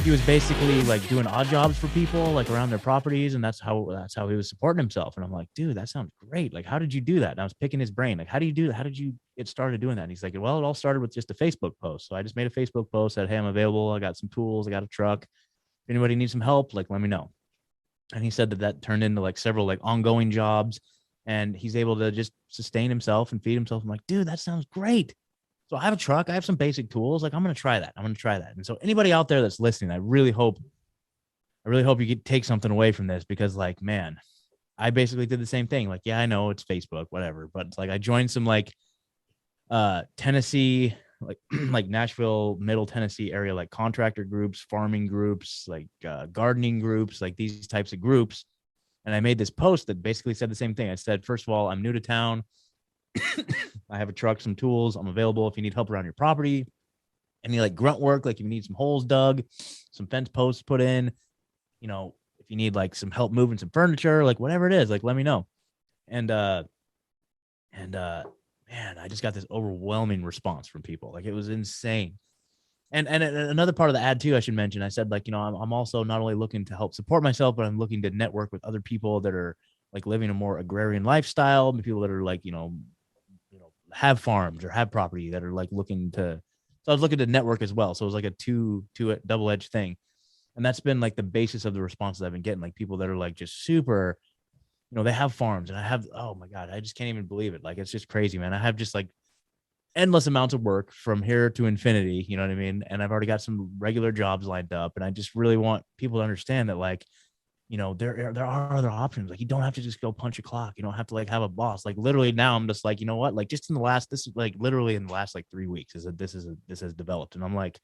he was basically like doing odd jobs for people like around their properties, and that's how he was supporting himself. And I'm like, dude, that sounds great. Like, how did you do that? And I was picking his brain, like, how do you do that? How did you get started doing that? And he's like, well, it all started with just a Facebook post. So I just made a Facebook post, said, hey, I'm available, I got some tools, I got a truck, if anybody needs some help, like, let me know. And he said that turned into like several like ongoing jobs, and he's able to just sustain himself and feed himself. I'm like, dude, that sounds great. So I have a truck, I have some basic tools. Like, I'm going to try that. And so anybody out there that's listening, I really hope you take something away from this, because like, man, I basically did the same thing. Like, yeah, I know it's Facebook, whatever, but it's like I joined some like Tennessee, like like Nashville, Middle Tennessee area, like contractor groups, farming groups, like gardening groups, like these types of groups. And I made this post that basically said the same thing. I said, first of all, I'm new to town. I have a truck, some tools. I'm available if you need help around your property. Any like grunt work, like if you need some holes dug, some fence posts put in, you know, if you need like some help moving some furniture, like whatever it is, like let me know. And man, I just got this overwhelming response from people. Like, it was insane. And another part of the ad too, I should mention, I said, like, you know, I'm also not only looking to help support myself, but I'm looking to network with other people that are like living a more agrarian lifestyle, people that are like, you know, have farms or have property that are like looking to. So I was looking to network as well. So it was like a two double-edged thing. And that's been like the basis of the responses I've been getting, like people that are like just super, you know, they have farms, and I have, oh my God, I just can't even believe it. Like, it's just crazy, man. I have just like endless amounts of work from here to infinity. You know what I mean? And I've already got some regular jobs lined up, and I just really want people to understand that, like, you know, there are other options. Like, you don't have to just go punch a clock. You don't have to like have a boss. Like, literally now I'm just like, you know what? Like, just in the last, this is like literally in the last like 3 weeks this has developed. And I'm like,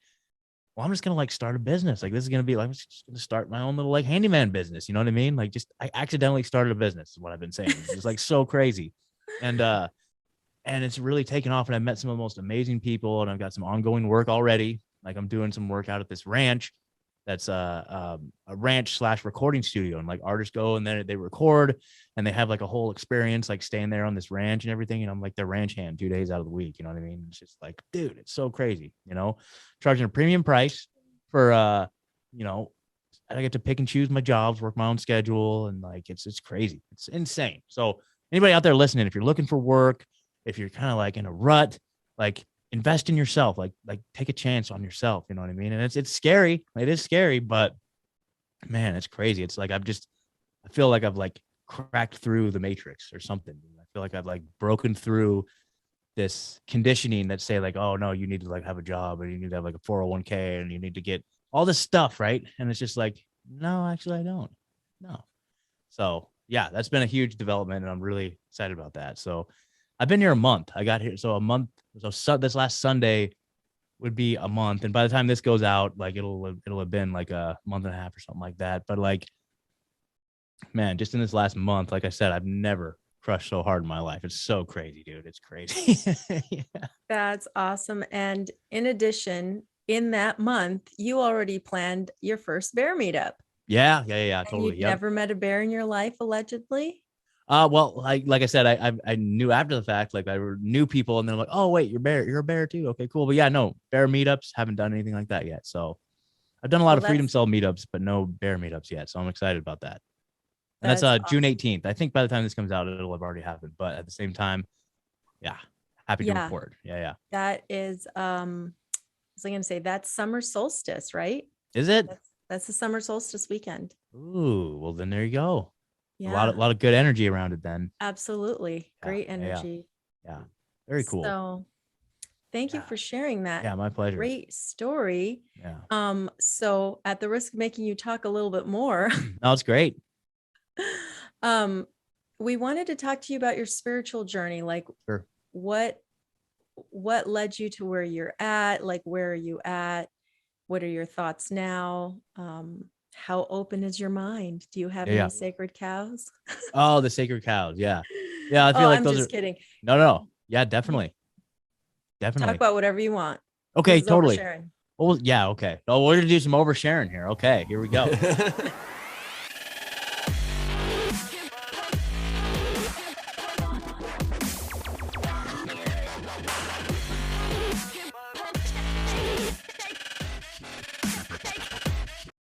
well, I'm just going to like start a business. Like, this is going to be like, I'm just going to start my own little like handyman business. You know what I mean? Like, just, I accidentally started a business is what I've been saying. It's like so crazy. And it's really taken off. And I've met some of the most amazing people, and I've got some ongoing work already. Like, I'm doing some work out at this ranch. That's a ranch / recording studio, and like artists go and then they record, and they have like a whole experience, like staying there on this ranch and everything. And I'm like their ranch hand 2 days out of the week. You know what I mean? It's just like, dude, it's so crazy, you know, charging a premium price for, you know, I get to pick and choose my jobs, work my own schedule. And like, it's crazy. It's insane. So anybody out there listening, if you're looking for work, if you're kind of like in a rut, like, invest in yourself, like take a chance on yourself. You know what I mean? And it's scary. It is scary, but man, it's crazy. It's like, I feel like I've like cracked through the matrix or something. I feel like I've like broken through this conditioning that say like, oh no, you need to like have a job, or you need to have like a 401k, and you need to get all this stuff. Right. And it's just like, no, actually I don't. No. So yeah, that's been a huge development, and I'm really excited about that. So I've been here a month. I got here. So a month. So this last Sunday would be a month. And by the time this goes out, like it'll have been like a month and a half or something like that. But like, man, just in this last month, like I said, I've never crushed so hard in my life. It's so crazy, dude. It's crazy. Yeah. That's awesome. And in addition, in that month, you already planned your first bear meetup. Yeah. And Totally. you've Yep. never met a bear in your life, allegedly? Well, like I said, I knew after the fact, like I knew people, and they're like, oh wait, you're a bear too. Okay, cool. But yeah, no bear meetups, haven't done anything like that yet. So I've done a lot of freedom cell meetups, but no bear meetups yet. So I'm excited about that. And that's awesome. June 18th. I think by the time this comes out, it'll have already happened. But at the same time, yeah, happy to report. Yeah. That is, I was going to say, that's summer solstice, right? Is it? That's the summer solstice weekend. Ooh, well then there you go. Yeah. A lot of good energy around it then. Absolutely. Great energy. Yeah. Very cool. So thank you for sharing that. Yeah, my pleasure. Great story. Yeah. So at the risk of making you talk a little bit more. No, it's great. We wanted to talk to you about your spiritual journey. Like, sure. What led you to where you're at? Like, where are you at? What are your thoughts now? How open is your mind? Do you have any sacred cows? Oh, the sacred cows. Yeah. Yeah. I feel like I'm those just kidding. No. Yeah, definitely. Talk about whatever you want. Okay, totally. Well, yeah. Okay. Oh, we're going to do some oversharing here. Okay, here we go.